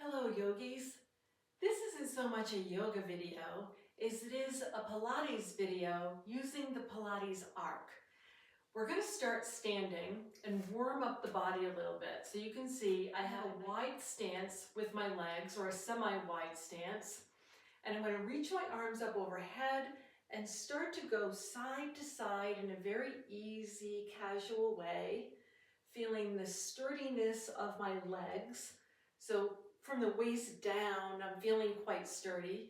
Hello yogis. This isn't so much a yoga video as it is a Pilates video using the Pilates Arc. We're going to start standing and warm up the body a little bit. So you can see I have a wide stance with my legs, or a semi-wide stance, and I'm going to reach my arms up overhead and start to go side to side in a very easy, casual way, feeling the sturdiness of my legs. So from the waist down, I'm feeling quite sturdy.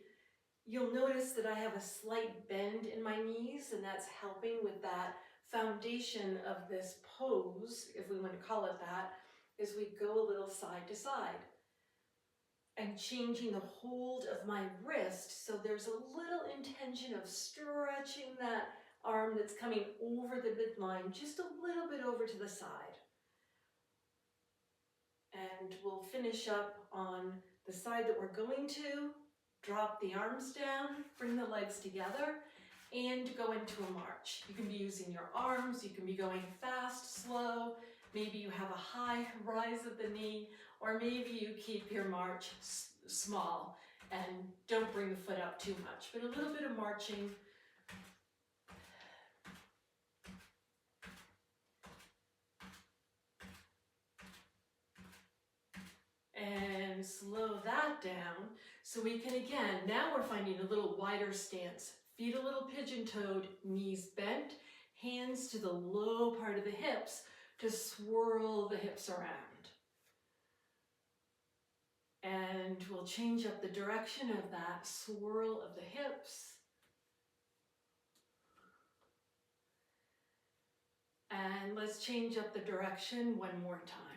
You'll notice that I have a slight bend in my knees, and that's helping with that foundation of this pose, if we want to call it that, as we go a little side to side. And changing the hold of my wrist, so there's a little intention of stretching that arm that's coming over the midline, just a little bit over to the side. And we'll finish up on the side that we're going to. Drop the arms down, bring the legs together, and go into a march. You can be using your arms, you can be going fast, slow, maybe you have a high rise of the knee, or maybe you keep your march small and don't bring the foot up too much, but a little bit of marching. And slow that down so we can, again, now we're finding a little wider stance. Feet a little pigeon-toed, knees bent, hands to the low part of the hips to swirl the hips around. And we'll change up the direction of that swirl of the hips. And let's change up the direction one more time.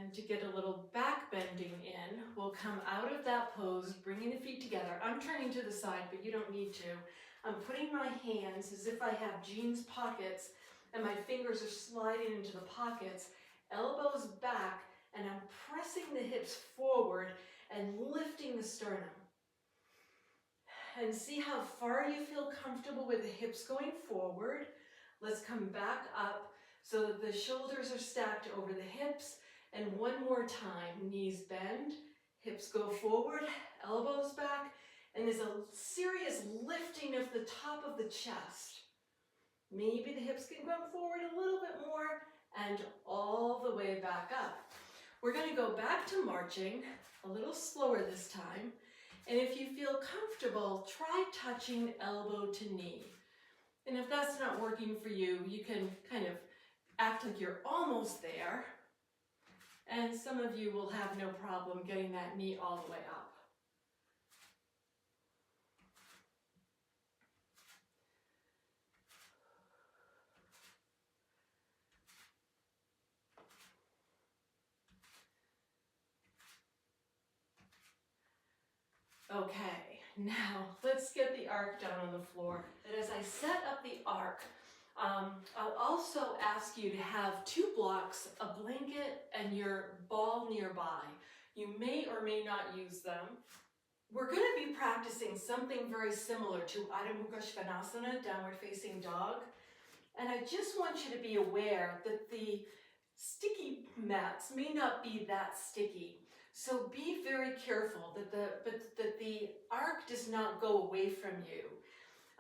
And to get a little back bending in, we'll come out of that pose, bringing the feet together. I'm turning to the side, but you don't need to. I'm putting my hands as if I have jeans pockets, and my fingers are sliding into the pockets, elbows back, and I'm pressing the hips forward and lifting the sternum. And see how far you feel comfortable with the hips going forward. Let's come back up so that the shoulders are stacked over the hips. And one more time, knees bend, hips go forward, elbows back, and there's a serious lifting of the top of the chest. Maybe the hips can go forward a little bit more and all the way back up. We're going to go back to marching, a little slower this time. And if you feel comfortable, try touching elbow to knee. And if that's not working for you, you can kind of act like you're almost there. And some of you will have no problem getting that knee all the way up. Okay, now let's get the arc down on the floor. And as I set up the arc, I'll also ask you to have 2 blocks, a blanket and your ball nearby. You may or may not use them. We're going to be practicing something very similar to Adho Mukha Svanasana, downward facing dog. And I just want you to be aware that the sticky mats may not be that sticky. So be very careful that the arc does not go away from you.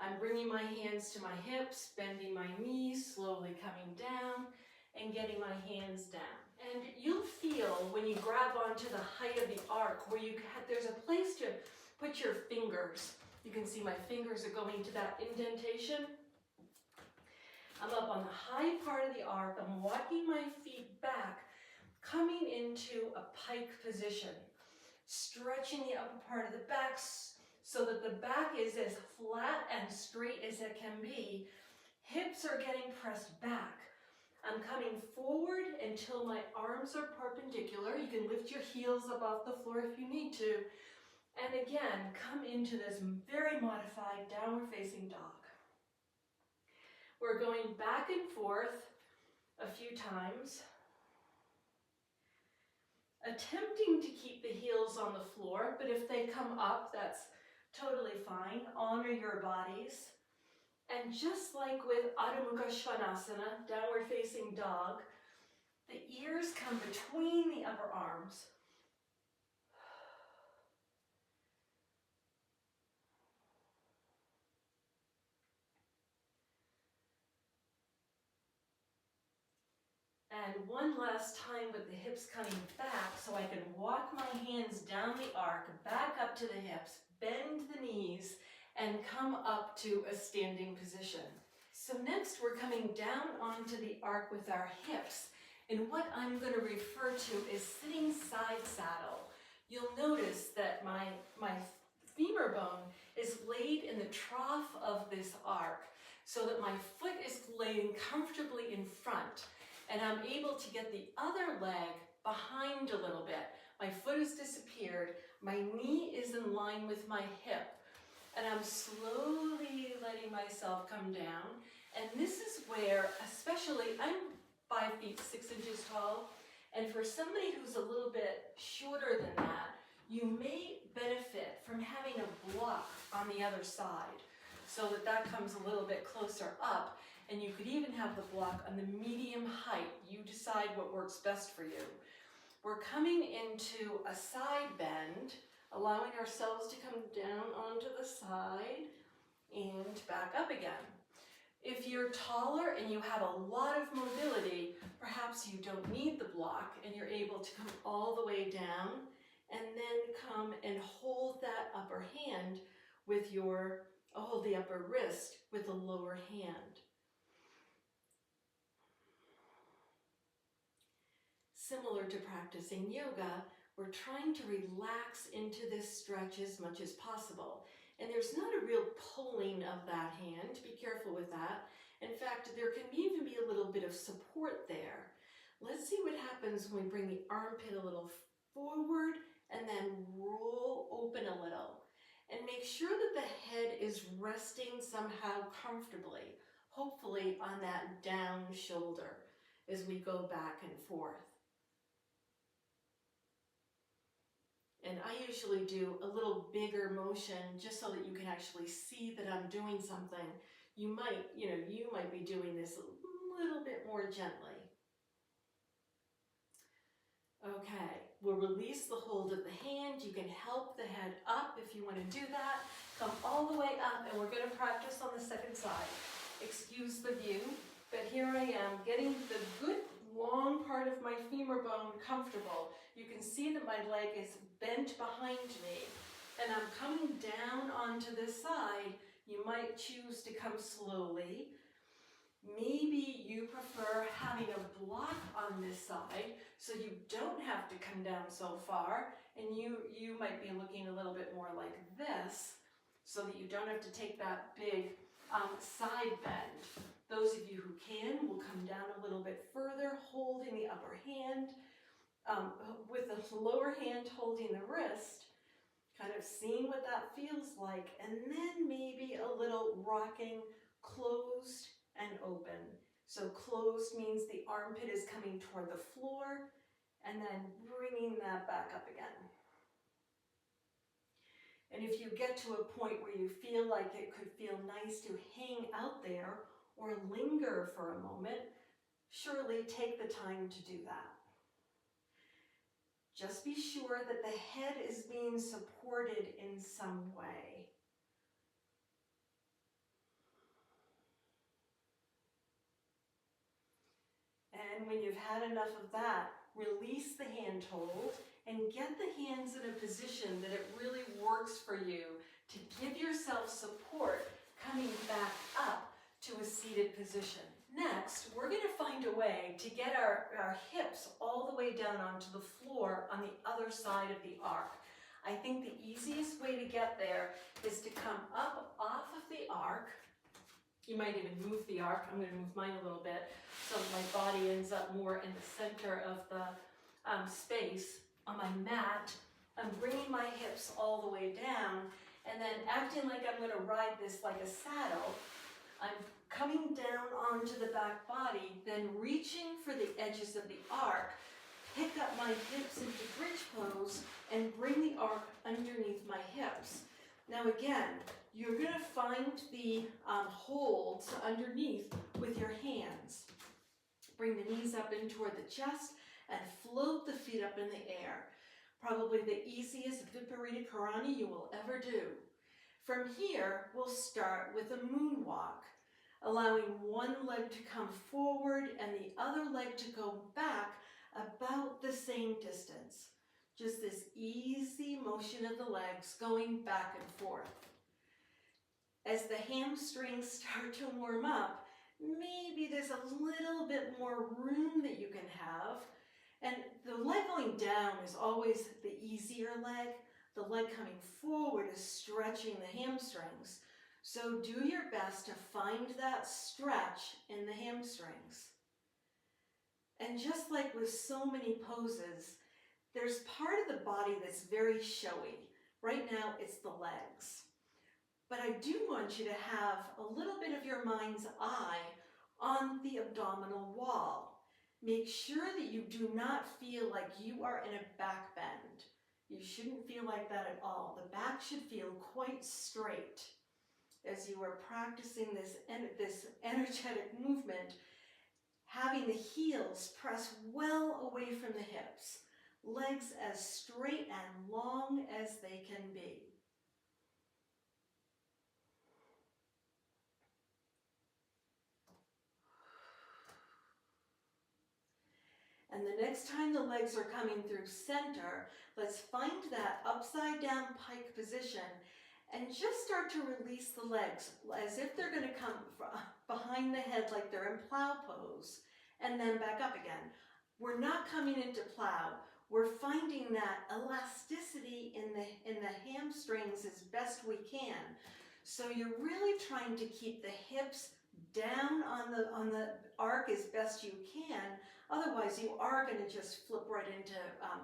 I'm bringing my hands to my hips, bending my knees, slowly coming down, and getting my hands down. And you'll feel when you grab onto the height of the arc where there's a place to put your fingers. You can see my fingers are going to that indentation. I'm up on the high part of the arc. I'm walking my feet back, coming into a pike position, stretching the upper part of the back so that the back is as flat and straight as it can be. Hips are getting pressed back. I'm coming forward until my arms are perpendicular. You can lift your heels up off the floor if you need to. And again, come into this very modified downward facing dog. We're going back and forth a few times, attempting to keep the heels on the floor, but if they come up, that's totally fine. Honor your bodies. And just like with Adho Mukha Svanasana, downward facing dog, the ears come between the upper arms. And one last time with the hips coming back so I can walk my hands down the arc, back up to the hips, bend the knees, and come up to a standing position. So next we're coming down onto the arc with our hips. And what I'm going to refer to is sitting side saddle. You'll notice that my femur bone is laid in the trough of this arc so that my foot is laying comfortably in front. And I'm able to get the other leg behind a little bit. My foot has disappeared. My knee is in line with my hip. And I'm slowly letting myself come down. And this is where, especially, I'm 5 feet 6 inches tall. And for somebody who's a little bit shorter than that, you may benefit from having a block on the other side so that that comes a little bit closer up. And you could even have the block on the medium height. You decide what works best for you. We're coming into a side bend, allowing ourselves to come down onto the side and back up again. If you're taller and you have a lot of mobility, perhaps you don't need the block and you're able to come all the way down and then come and hold that upper hand with hold the upper wrist with the lower hand. Similar to practicing yoga, we're trying to relax into this stretch as much as possible. And there's not a real pulling of that hand. Be careful with that. In fact, there can even be a little bit of support there. Let's see what happens when we bring the armpit a little forward and then roll open a little. And make sure that the head is resting somehow comfortably, hopefully on that down shoulder as we go back and forth. And I usually do a little bigger motion just so that you can actually see that I'm doing something. You might be doing this a little bit more gently. Okay, we'll release the hold of the hand. You can help the head up if you want to do that. Come all the way up, and we're going to practice on the second side. Excuse the view, but here I am getting the good long part of my femur bone comfortable. You can see that my leg is bent behind me, and I'm coming down onto this side. You might choose to come slowly. Maybe you prefer having a block on this side so you don't have to come down so far, and you might be looking a little bit more like this so that you don't have to take that big side bend. Those of you who can will come down a little bit further, holding the upper hand, with the lower hand holding the wrist, kind of seeing what that feels like, and then maybe a little rocking closed and open. So closed means the armpit is coming toward the floor, and then bringing that back up again. And if you get to a point where you feel like it could feel nice to hang out there or linger for a moment, surely take the time to do that. Just be sure that the head is being supported in some way. And when you've had enough of that, release the hand hold and get the hands in a position that it really works for you to give yourself support coming back up to a seated position. Next, we're going to find a way to get our hips all the way down onto the floor on the other side of the arc. I think the easiest way to get there is to come up off of the arc. You might even move the arc. I'm going to move mine a little bit so my body ends up more in the center of the space on my mat. I'm bringing my hips all the way down and then acting like I'm going to ride this like a saddle. I'm coming down onto the back body, then reaching for the edges of the arc, pick up my hips into bridge pose, and bring the arc underneath my hips. Now again, you're going to find the holds underneath with your hands. Bring the knees up in toward the chest and float the feet up in the air. Probably the easiest Viparita Karani you will ever do. From here, we'll start with a moonwalk, allowing one leg to come forward and the other leg to go back about the same distance. Just this easy motion of the legs going back and forth. As the hamstrings start to warm up, maybe there's a little bit more room that you can have. And the leg going down is always the easier leg. The leg coming forward is stretching the hamstrings. So do your best to find that stretch in the hamstrings. And just like with so many poses, there's part of the body that's very showy. Right now, it's the legs. But I do want you to have a little bit of your mind's eye on the abdominal wall. Make sure that you do not feel like you are in a back bend. You shouldn't feel like that at all. The back should feel quite straight as you are practicing this energetic movement, having the heels press well away from the hips, legs as straight and long as they can be. And the next time the legs are coming through center, let's find that upside down pike position and just start to release the legs as if they're going to come behind the head like they're in plow pose and then back up again. We're not coming into plow. We're finding that elasticity in the hamstrings as best we can. So you're really trying to keep the hips down on the arc as best you can. Otherwise, you are going to just flip right into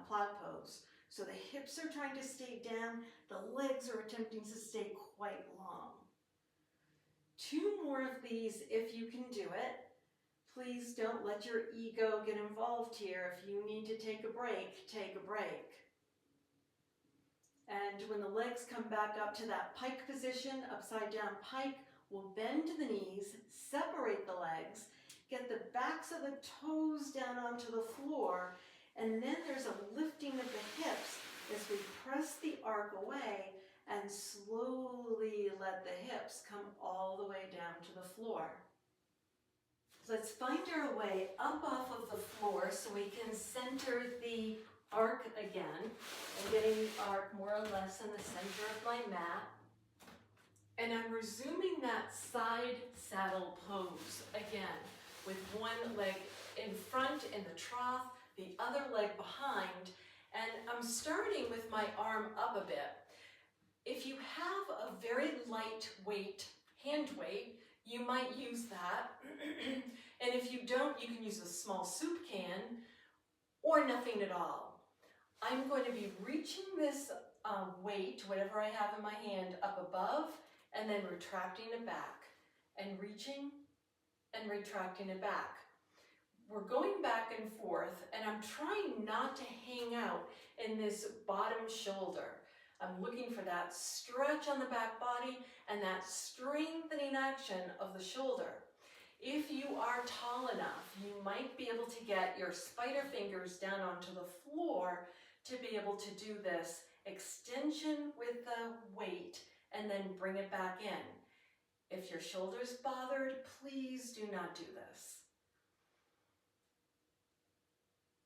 plow pose. So the hips are trying to stay down. The legs are attempting to stay quite long. 2 more of these if you can do it. Please don't let your ego get involved here. If you need to take a break, take a break. And when the legs come back up to that pike position, upside down pike, we'll bend the knees, separate the legs, get the backs of the toes down onto the floor, and then there's a lifting of the hips as we press the arc away and slowly let the hips come all the way down to the floor. Let's find our way up off of the floor so we can center the arc again. I'm getting the arc more or less in the center of my mat. And I'm resuming that side saddle pose again with one leg in front in the trough, the other leg behind, and I'm starting with my arm up a bit. If you have a very light weight, hand weight, you might use that. And if you don't, you can use a small soup can or nothing at all. I'm going to be reaching this weight, whatever I have in my hand, up above and then retracting it back and reaching and retracting it back. We're going back and forth, and I'm trying not to hang out in this bottom shoulder. I'm looking for that stretch on the back body and that strengthening action of the shoulder. If you are tall enough, you might be able to get your spider fingers down onto the floor to be able to do this extension with the weight and then bring it back in. If your shoulder's bothered, please do not do this.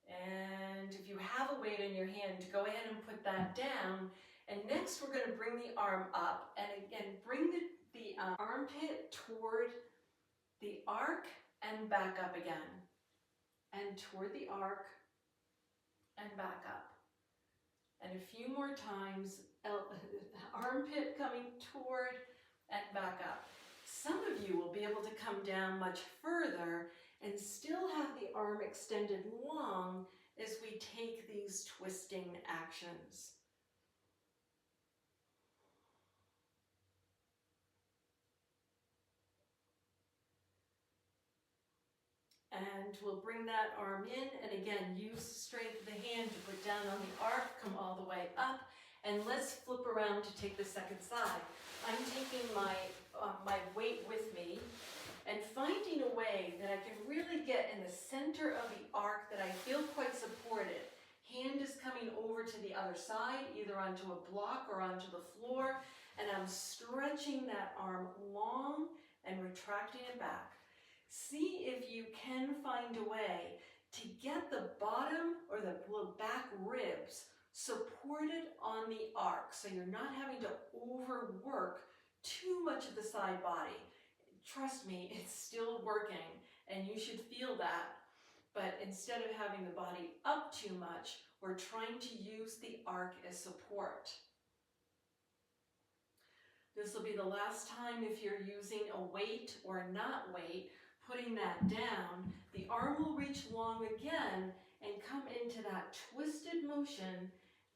And if you have a weight in your hand, go ahead and put that down. And next we're going to bring the arm up and again bring the armpit toward the arc and back up again. And toward the arc and back up. And a few more times, armpit coming toward and back up. Some of you will be able to come down much further and still have the arm extended long as we take these twisting actions. And we'll bring that arm in and again use the strength of the hand to put down on the arc, come all the way up And let's flip around to take the second side. I'm taking my weight with me and finding a way that I can really get in the center of the arc that I feel quite supported. Hand is coming over to the other side, either onto a block or onto the floor, and I'm stretching that arm long and retracting it back. See if you can find a way to get the bottom or the back ribs supported on the arc, so you're not having to overwork too much of the side body. Trust me, it's still working, and you should feel that. But instead of having the body up too much, we're trying to use the arc as support. This will be the last time if you're using a weight or not weight, putting that down. The arm will reach long again and come into that twisted motion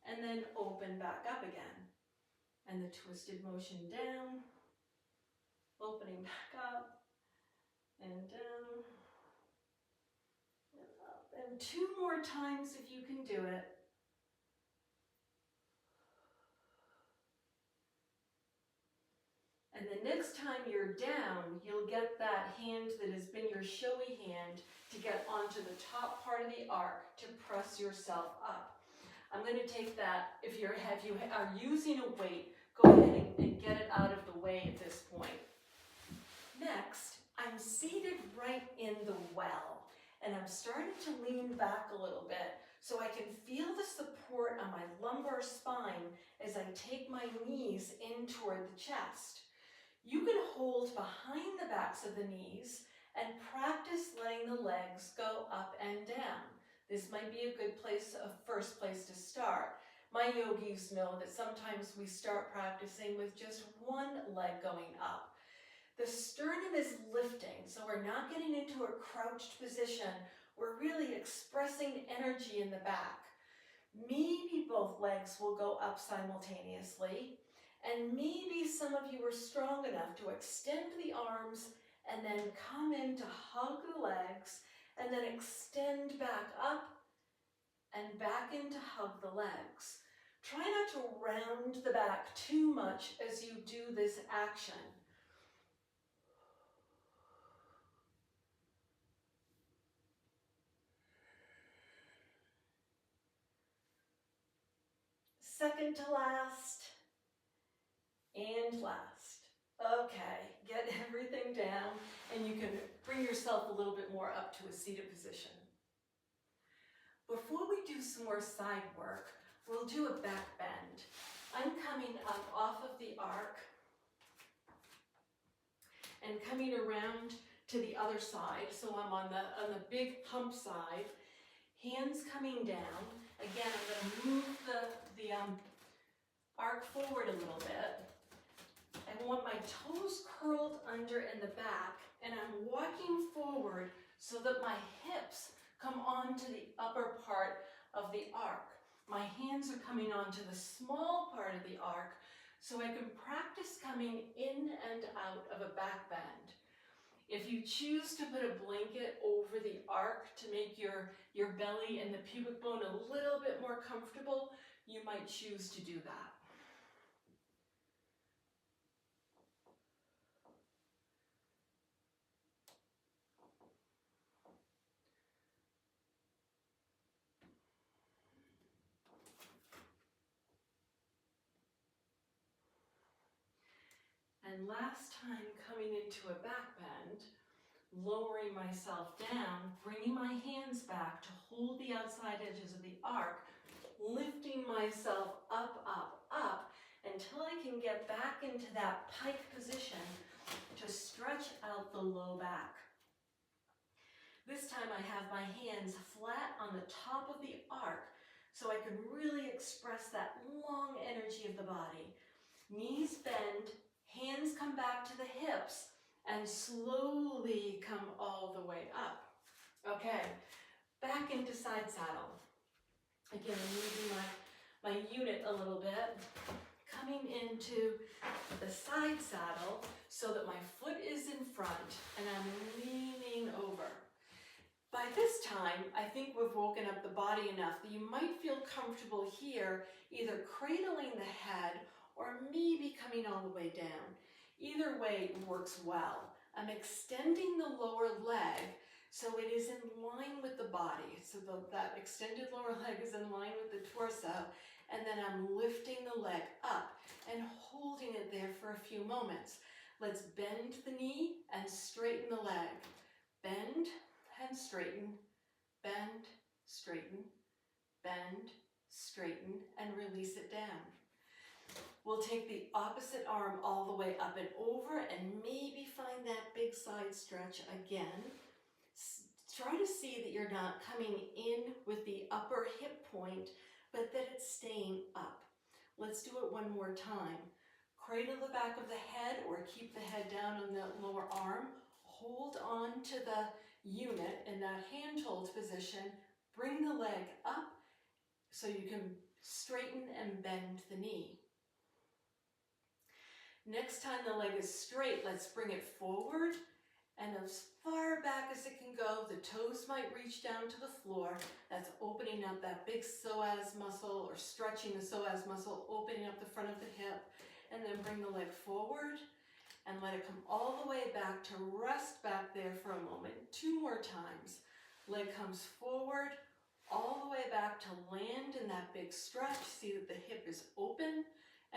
and then open back up again. And the twisted motion down, opening back up, and down, and up. And 2 more times if you can do it. And the next time you're down, you'll get that hand that has been your showy hand to get onto the top part of the arc to press yourself up. I'm going to take that, if you are using a weight, go ahead and get it out of the way at this point. Next, I'm seated right in the well, and I'm starting to lean back a little bit so I can feel the support on my lumbar spine as I take my knees in toward the chest. You can hold behind the backs of the knees and practice letting the legs go up and down. This might be a good first place to start. My yogis know that sometimes we start practicing with just one leg going up. The sternum is lifting, so we're not getting into a crouched position. We're really expressing energy in the back. Maybe both legs will go up simultaneously. And maybe some of you are strong enough to extend the arms and then come in to hug the legs and then extend back up and back in to hug the legs. Try not to round the back too much as you do this action. Second to last. And last. Okay, get everything down and you can bring yourself a little bit more up to a seated position. Before we do some more side work, we'll do a back bend. I'm coming up off of the arc and coming around to the other side. So I'm on the big hump side, hands coming down. Again, I'm going to move the arc forward a little bit. I want my toes curled under in the back, and I'm walking forward so that my hips come onto the upper part of the arc. My hands are coming onto the small part of the arc so I can practice coming in and out of a back bend. If you choose to put a blanket over the arc to make your belly and the pubic bone a little bit more comfortable, you might choose to do that. And last time coming into a back bend, lowering myself down, bringing my hands back to hold the outside edges of the arc, lifting myself up, up, up, until I can get back into that pike position to stretch out the low back. This time I have my hands flat on the top of the arc so I can really express that long energy of the body. Knees bend, hands come back to the hips, and slowly come all the way up. Okay, back into side saddle. Again, I'm moving my unit a little bit, coming into the side saddle so that my foot is in front and I'm leaning over. By this time, I think we've woken up the body enough that you might feel comfortable here, either cradling the head, or maybe coming all the way down. Either way works well. I'm extending the lower leg so it is in line with the body. So that extended lower leg is in line with the torso, and then I'm lifting the leg up and holding it there for a few moments. Let's bend the knee and straighten the leg. Bend and straighten, bend, straighten, bend, straighten, and release it down. We'll take the opposite arm all the way up and over and maybe find that big side stretch again. Try to see that you're not coming in with the upper hip point, but that it's staying up. Let's do it one more time. Cradle the back of the head or keep the head down on the lower arm. Hold on to the unit in that hand hold position. Bring the leg up so you can straighten and bend the knee. Next time the leg is straight, let's bring it forward and as far back as it can go. The toes might reach down to the floor. That's opening up that big psoas muscle or stretching the psoas muscle, opening up the front of the hip, and then bring the leg forward and let it come all the way back to rest back there for a moment. 2 more times. Leg comes forward, all the way back to land in that big stretch. See that the hip is open.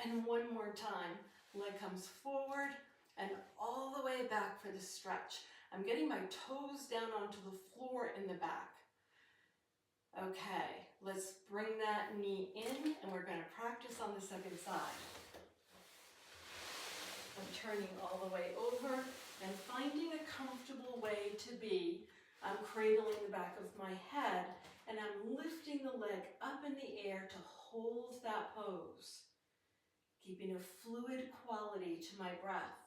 And 1 more time. Leg comes forward and all the way back for the stretch. I'm getting my toes down onto the floor in the back. Okay, let's bring that knee in and we're going to practice on the second side. I'm turning all the way over and finding a comfortable way to be. I'm cradling the back of my head and I'm lifting the leg up in the air to hold that pose, keeping a fluid quality to my breath.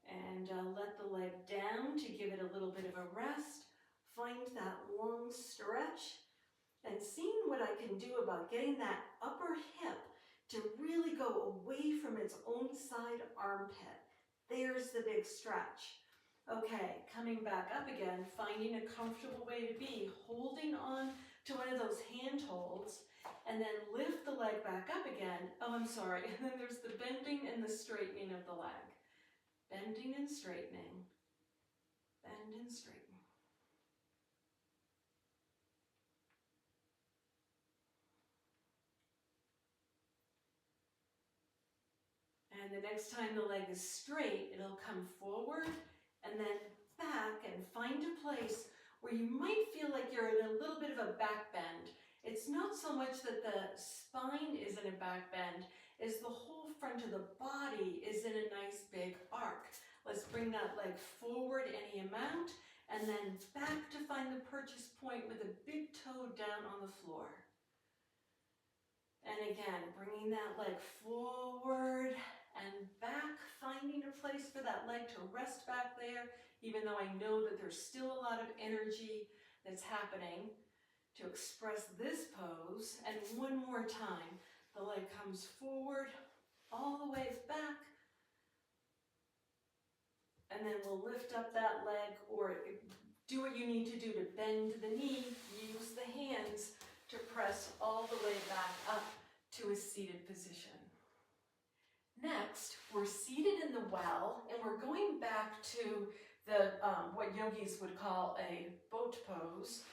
And let the leg down to give it a little bit of a rest. Find that long stretch and seeing what I can do about getting that upper hip to really go away from its own side armpit. There's the big stretch. Okay, coming back up again, finding a comfortable way to be, holding on to one of those hand holds, and then lift the leg back up again. Oh, I'm sorry. And then there's the bending and the straightening of the leg. Bending and straightening. Bend and straighten. And the next time the leg is straight, it'll come forward and then back and find a place where you might feel like you're in a little bit of a back bend. It's not so much that the spine is in a back bend as the whole front of the body is in a nice big arc. Let's bring that leg forward any amount and then back to find the purchase point with a big toe down on the floor. And again, bringing that leg forward and back, finding a place for that leg to rest back there, even though I know that there's still a lot of energy that's happening to express this pose. And 1 more time, the leg comes forward, all the way back, and then we'll lift up that leg or do what you need to do to bend the knee. Use the hands to press all the way back up to a seated position. Next, we're seated in the well and we're going back to the what yogis would call a boat pose,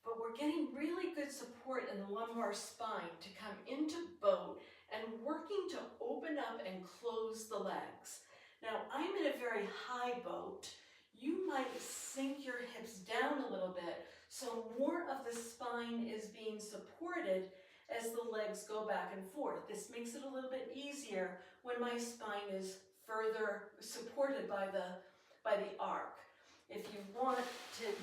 but we're getting really good support in the lumbar spine to come into boat and working to open up and close the legs. Now, I'm in a very high boat. You might sink your hips down a little bit so more of the spine is being supported as the legs go back and forth. This makes it a little bit easier when my spine is further supported by the arc. If you want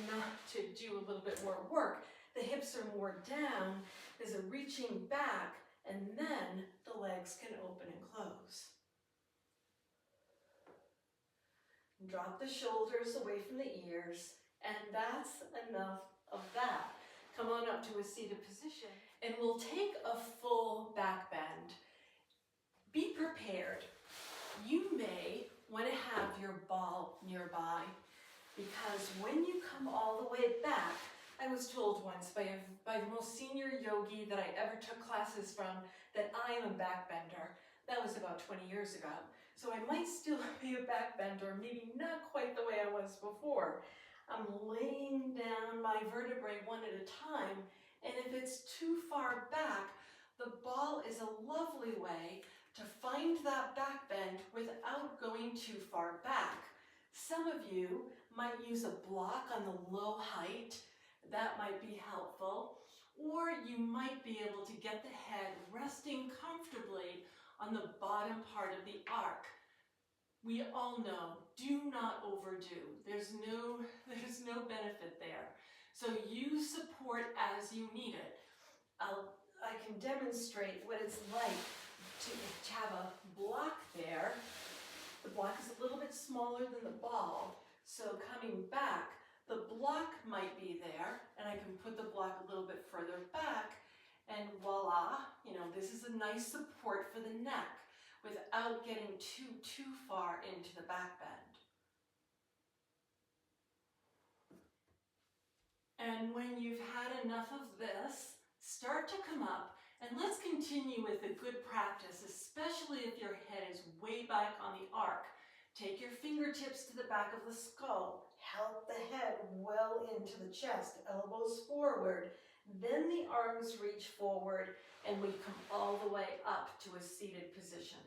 not to do a little bit more work, the hips are more down, there's a reaching back, and then the legs can open and close. Drop the shoulders away from the ears, and that's enough of that. Come on up to a seated position, and we'll take a full back bend. Be prepared. You may want to have your ball nearby, because when you come all the way back, I was told once by the most senior yogi that I ever took classes from that I am a backbender. That was about 20 years ago. So I might still be a backbender, maybe not quite the way I was before. I'm laying down my vertebrae one at a time, and if it's too far back, the ball is a lovely way to find that back bend without going too far back. Some of you might use a block on the low height. That might be helpful. Or you might be able to get the head resting comfortably on the bottom part of the arc. We all know, do not overdo. There's no benefit there. So use support as you need it. I can demonstrate what it's like to have a block there. The block is a little bit smaller than the ball, so coming back, the block might be there, and I can put the block a little bit further back, and voila, this is a nice support for the neck without getting too far into the back bend. And when you've had enough of this, start to come up, and let's continue with the good practice, especially if your head is way back on the arc. Take your fingertips to the back of the skull. Help the head well into the chest, elbows forward. Then the arms reach forward, and we come all the way up to a seated position.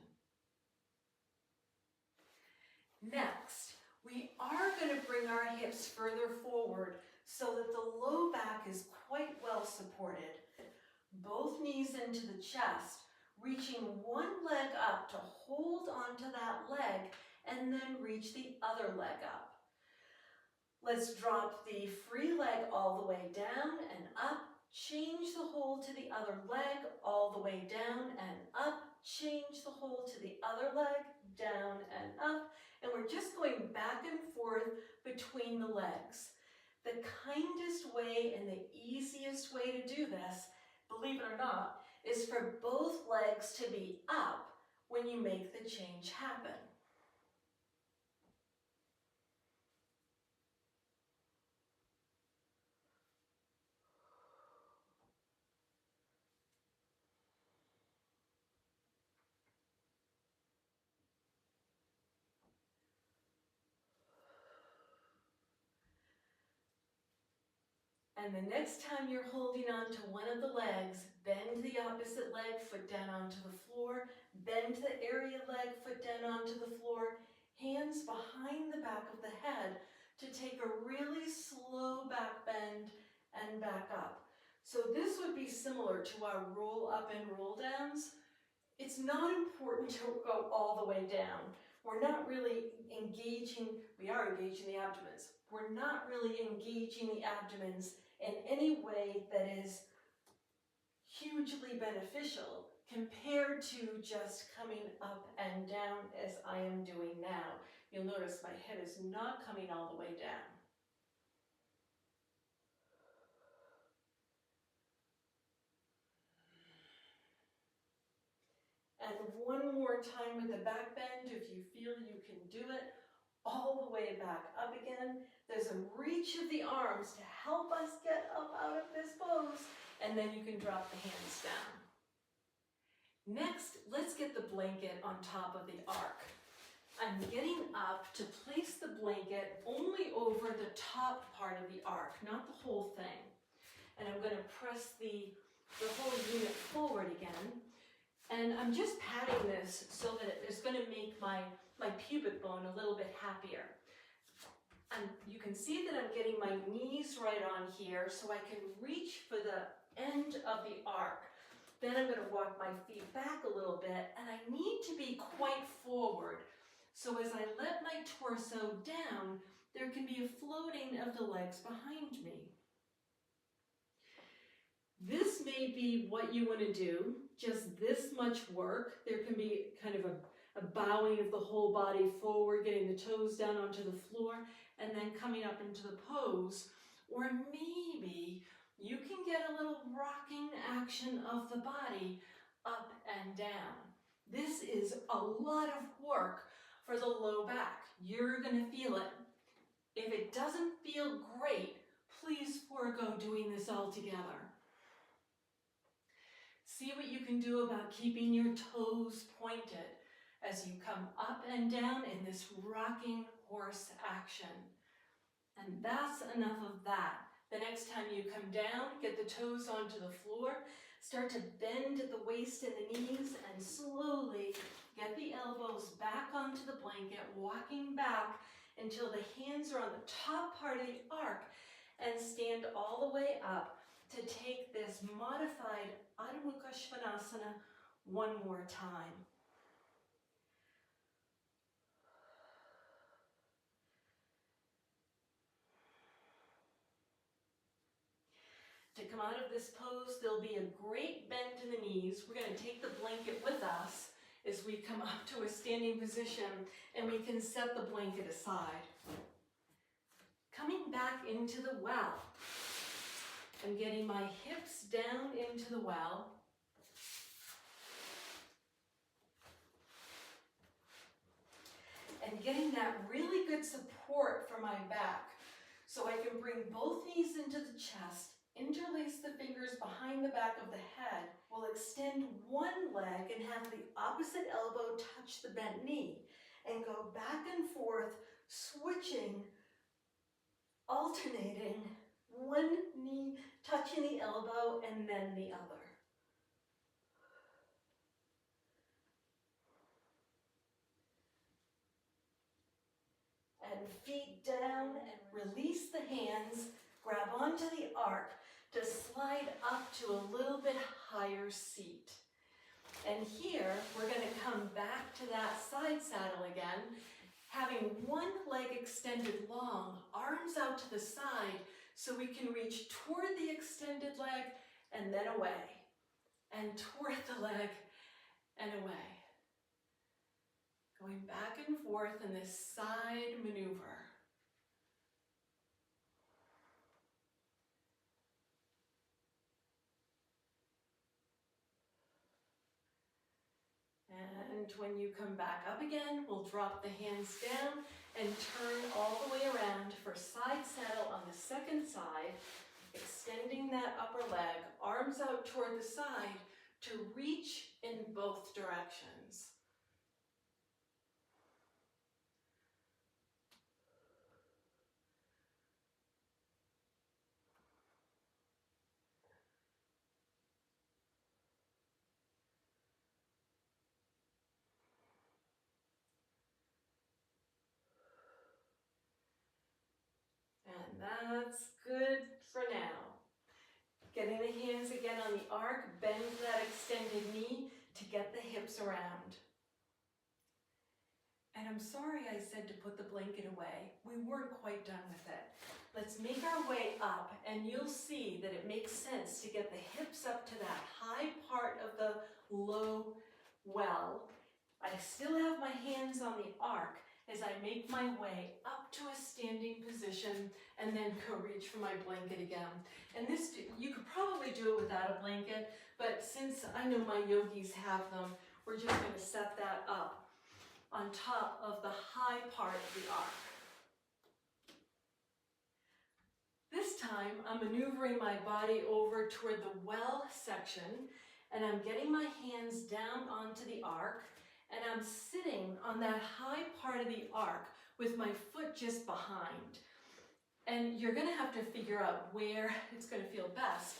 Next, we are going to bring our hips further forward so that the low back is quite well supported. Both knees into the chest, reaching one leg up to hold onto that leg and then reach the other leg up. Let's drop the free leg all the way down and up, change the hold to the other leg all the way down and up, change the hold to the other leg, down and up, and we're just going back and forth between the legs. The kindest way and the easiest way to do this, believe it or not, is for both legs to be up when you make the change happen. And the next time you're holding on to one of the legs, bend the opposite leg, foot down onto the floor, bend the area leg, foot down onto the floor, hands behind the back of the head to take a really slow back bend and back up. So this would be similar to our roll up and roll downs. It's not important to go all the way down. We're not really engaging, we are engaging the abdomens. We're not really engaging the abdomens in any way that is hugely beneficial compared to just coming up and down as I am doing now. You'll notice my head is not coming all the way down. And one more time with the back bend, if you feel you can do it, all the way back up again. There's a reach of the arms to help us get up out of this pose, and then you can drop the hands down. Next, let's get the blanket on top of the arc. I'm getting up to place the blanket only over the top part of the arc, not the whole thing. And I'm going to press the whole unit forward again. And I'm just patting this so that it's going to make my pubic bone a little bit happier. And you can see that I'm getting my knees right on here so I can reach for the end of the arc. Then I'm going to walk my feet back a little bit, and I need to be quite forward. So as I let my torso down, there can be a floating of the legs behind me. This may be what you want to do, just this much work. There can be kind of a bowing of the whole body forward, getting the toes down onto the floor, and then coming up into the pose. Or maybe you can get a little rocking action of the body up and down. This is a lot of work for the low back. You're going to feel it. If it doesn't feel great, please, for forego doing this all together. See what you can do about keeping your toes pointed as you come up and down in this rocking horse action. And that's enough of that. The next time you come down, get the toes onto the floor, start to bend at the waist and the knees, and slowly get the elbows back onto the blanket, walking back until the hands are on the top part of the arc, and stand all the way up to take this modified Adho Mukha Svanasana one more time. To come out of this pose, there'll be a great bend in the knees. We're going to take the blanket with us as we come up to a standing position, and we can set the blanket aside. Coming back into the well. I'm getting my hips down into the well. And getting that really good support for my back. So I can bring both knees into the chest, interlace the fingers behind the back of the head. We'll extend one leg and have the opposite elbow touch the bent knee. And go back and forth, switching, alternating, one knee touching the elbow and then the other. And feet down and release the hands, grab onto the arc to slide up to a little bit higher seat. And here, we're going to come back to that side saddle again, having one leg extended long, arms out to the side, so we can reach toward the extended leg and then away, and toward the leg and away. Going back and forth in this side maneuver. And when you come back up again, we'll drop the hands down and turn all the way around for side saddle on the second side, extending that upper leg, arms out toward the side to reach in both directions. And that's good for now. Getting the hands again on the arc, bend that extended knee to get the hips around. And I'm sorry I said to put the blanket away. We weren't quite done with it. Let's make our way up, and you'll see that it makes sense to get the hips up to that high part of the low well. I still have my hands on the arc as I make my way up to a standing position and then go reach for my blanket again. And this, you could probably do it without a blanket, but since I know my yogis have them, we're just going to set that up on top of the high part of the arc. This time, I'm maneuvering my body over toward the well section, and I'm getting my hands down onto the arc, and I'm sitting on that high part of the arc with my foot just behind. And you're going to have to figure out where it's going to feel best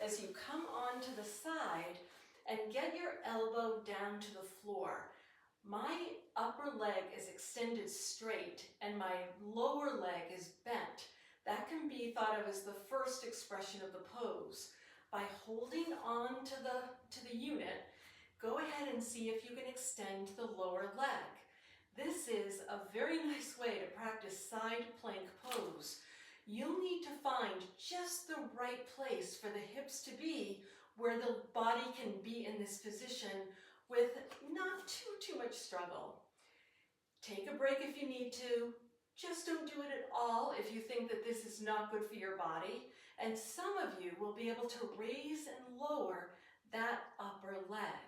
as you come onto the side and get your elbow down to the floor. My upper leg is extended straight and my lower leg is bent. That can be thought of as the first expression of the pose. By holding on to the unit, go ahead and see if you can extend the lower leg. This is a very nice way to practice side plank pose. You'll need to find just the right place for the hips to be where the body can be in this position with not too much struggle. Take a break if you need to. Just don't do it at all if you think that this is not good for your body. And some of you will be able to raise and lower that upper leg.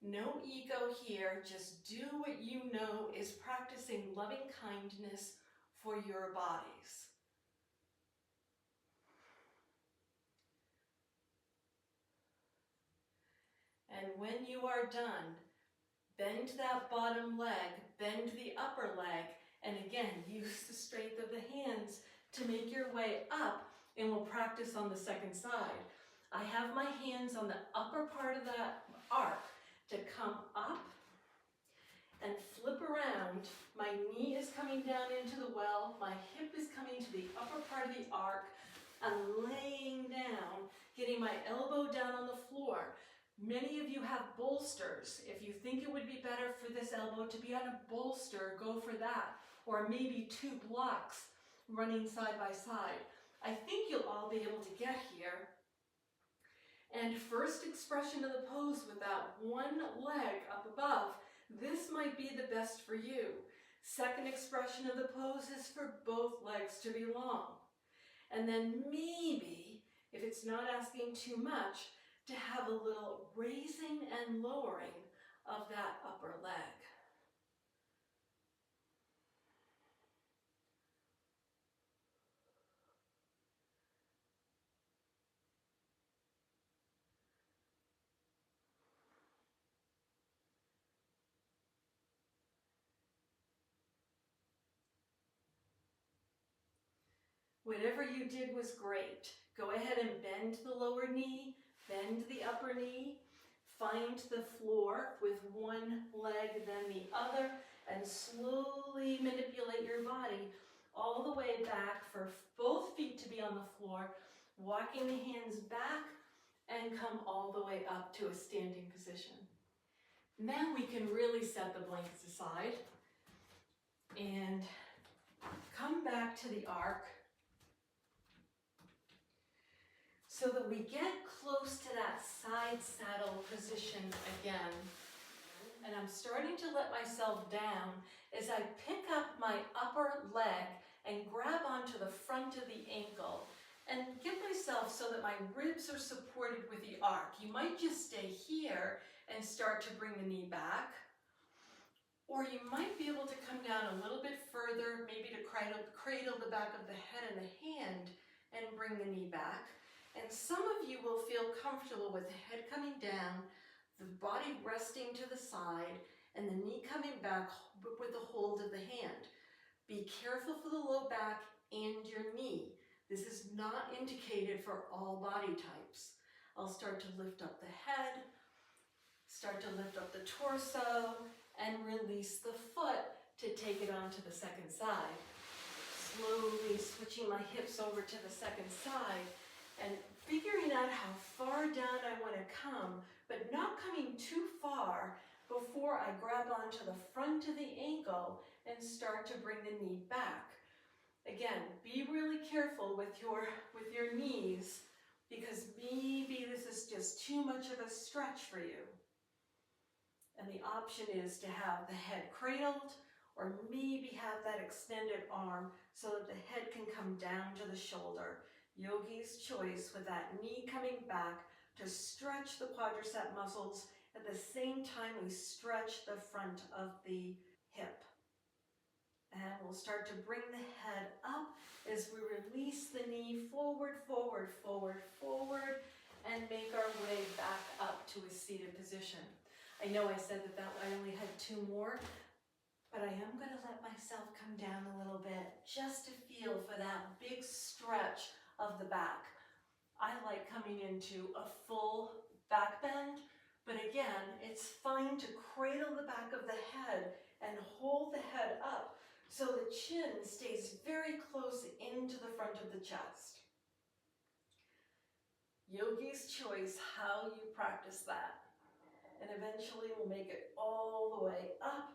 No ego here, just do what you know is practicing loving kindness for your bodies. And when you are done, bend that bottom leg, bend the upper leg, and again, use the strength of the hands to make your way up, and we'll practice on the second side. I have my hands on the upper part of that arc to come up and flip around. My knee is coming down into the well, my hip is coming to the upper part of the arc. I'm laying down, getting my elbow down on the floor. Many of you have bolsters. If you think it would be better for this elbow to be on a bolster, go for that. Or maybe 2 blocks running side by side. I think you'll all be able to get here. And first expression of the pose with that one leg up above, this might be the best for you. Second expression of the pose is for both legs to be long. And then maybe, if it's not asking too much, to have a little raising and lowering of that upper leg. Whatever you did was great. Go ahead and bend the lower knee, bend the upper knee, find the floor with one leg then the other, and slowly manipulate your body all the way back for both feet to be on the floor, walking the hands back and come all the way up to a standing position. Now we can really set the blankets aside and come back to the arc so that we get close to that side saddle position again. And I'm starting to let myself down as I pick up my upper leg and grab onto the front of the ankle and get myself so that my ribs are supported with the arc. You might just stay here and start to bring the knee back. Or you might be able to come down a little bit further, maybe to cradle the back of the head and the hand and bring the knee back. And some of you will feel comfortable with the head coming down, the body resting to the side, and the knee coming back with the hold of the hand. Be careful for the low back and your knee. This is not indicated for all body types. I'll start to lift up the head, start to lift up the torso, and release the foot to take it onto the second side. Slowly switching my hips over to the second side and figuring out how far down I want to come, but not coming too far before I grab onto the front of the ankle and start to bring the knee back. Again, be really careful with your knees, because maybe this is just too much of a stretch for you. And the option is to have the head cradled, or maybe have that extended arm so that the head can come down to the shoulder. Yogi's choice, with that knee coming back to stretch the quadricep muscles. At the same time, we stretch the front of the hip. And we'll start to bring the head up as we release the knee forward, forward, forward, forward, and make our way back up to a seated position. I know I said that I only had 2 more, but I am going to let myself come down a little bit just to feel for that big stretch of the back. I like coming into a full back bend, but again, it's fine to cradle the back of the head and hold the head up so the chin stays very close into the front of the chest. Yogi's choice how you practice that. And eventually we'll make it all the way up,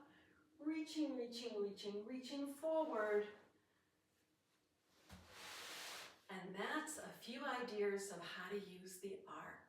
reaching, reaching, reaching, reaching forward. And that's a few ideas of how to use the arc.